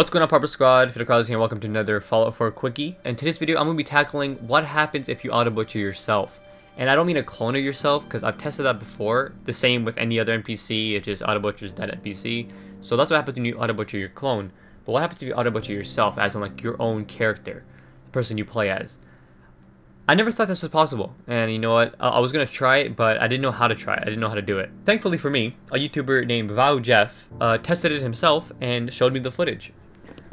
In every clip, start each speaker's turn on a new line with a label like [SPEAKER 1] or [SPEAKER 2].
[SPEAKER 1] What's going on, Proper Squad? Fiddlecross here. Welcome to another Fallout 4 quickie. In today's video, I'm going to be tackling what happens if you auto-butcher yourself. And I don't mean a clone of yourself, because I've tested that before. The same with any other NPC, it just auto-butchers that NPC. So that's what happens when you auto-butcher your clone. But what happens if you auto-butcher yourself, as in like your own character, the person you play as? I never thought this was possible, and you know what, I was going to try it, but I didn't know how to try it, I didn't know how to do it. Thankfully for me, a YouTuber named RUAG-Jeff tested it himself and showed me the footage.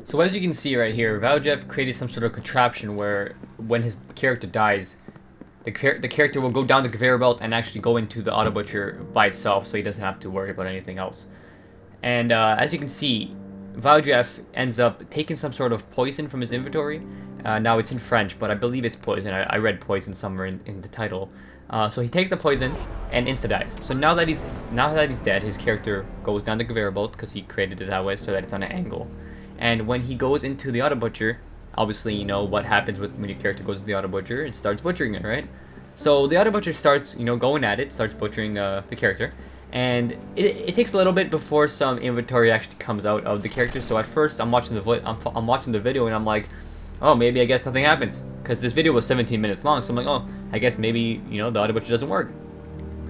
[SPEAKER 1] So as you can see right here, RUAG-Jeff created some sort of contraption where when his character dies, the character will go down the conveyor belt and actually go into the auto-butcher by itself, so he doesn't have to worry about anything else. And as you can see, RUAG-Jeff ends up taking some sort of poison from his inventory. Now it's in French, but I believe it's poison. I read poison somewhere in the title. So he takes the poison and insta-dies. So now that he's dead, his character goes down the conveyor belt because he created it that way so that it's on an angle. And when he goes into the auto-butcher, obviously you know what happens when your character goes to the auto-butcher and starts butchering it, right? So the auto-butcher starts, going at it, starts butchering the character. And it takes a little bit before some inventory actually comes out of the character. So at first I'm watching the video and I'm like, oh, maybe I guess nothing happens, because this video was 17 minutes long, so I'm like, oh, I guess maybe, the auto-butcher doesn't work.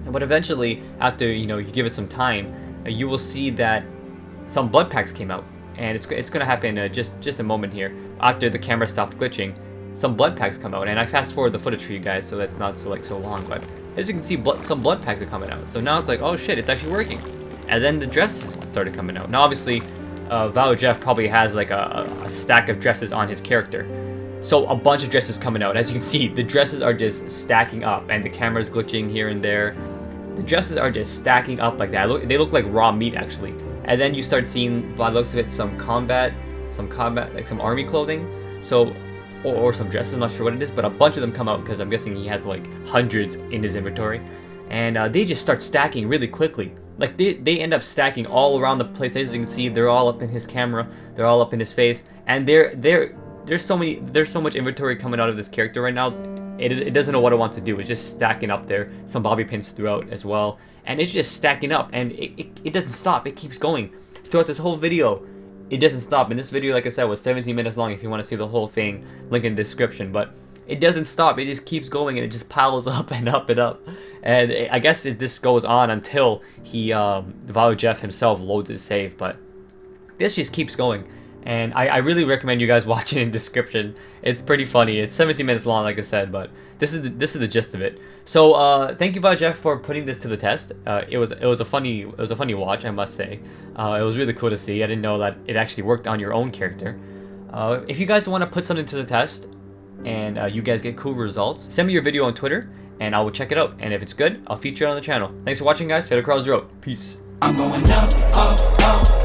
[SPEAKER 1] But eventually, after, you give it some time, you will see that some blood packs came out, and it's going to happen just a moment here. After the camera stopped glitching, some blood packs come out, and I fast forward the footage for you guys, so that's not so long, but as you can see, some blood packs are coming out. So now it's like, oh shit, it's actually working. And then the dresses started coming out. Now obviously, RUAG-Jeff probably has like a stack of dresses on his character, so a bunch of dresses coming out. As you can see, the dresses are just stacking up, and the camera's glitching here and there. The dresses are just stacking up like that. They look like raw meat actually. And then you start seeing, by the looks of it, some combat, like some army clothing. So, or some dresses. I'm not sure what it is, but a bunch of them come out because I'm guessing he has like hundreds in his inventory, and they just start stacking really quickly. Like they end up stacking all around the place. As you can see, they're all up in his camera, they're all up in his face, and there's so much inventory coming out of this character right now. It doesn't know what it wants to do. It's just stacking up there. Some bobby pins throughout as well, and it's just stacking up, and it doesn't stop. It keeps going throughout this whole video. It doesn't stop. And this video, like I said, was 17 minutes long. If you want to see the whole thing, link in the description. But it doesn't stop. It just keeps going, and it just piles up and up and up. And I guess this goes on until RUAG-Jeff himself loads his save. But this just keeps going. And I really recommend you guys watch it in the description. It's pretty funny. It's 17 minutes long, like I said, but this is the gist of it. So thank you, RUAG-Jeff, for putting this to the test. It was a funny watch, I must say. It was really cool to see. I didn't know that it actually worked on your own character. If you guys want to put something to the test, and you guys get cool results, send me your video on Twitter, and I will check it out. And if it's good, I'll feature it on the channel. Thanks for watching, guys. Fiddlecross Road. Peace. I'm going up, up, up.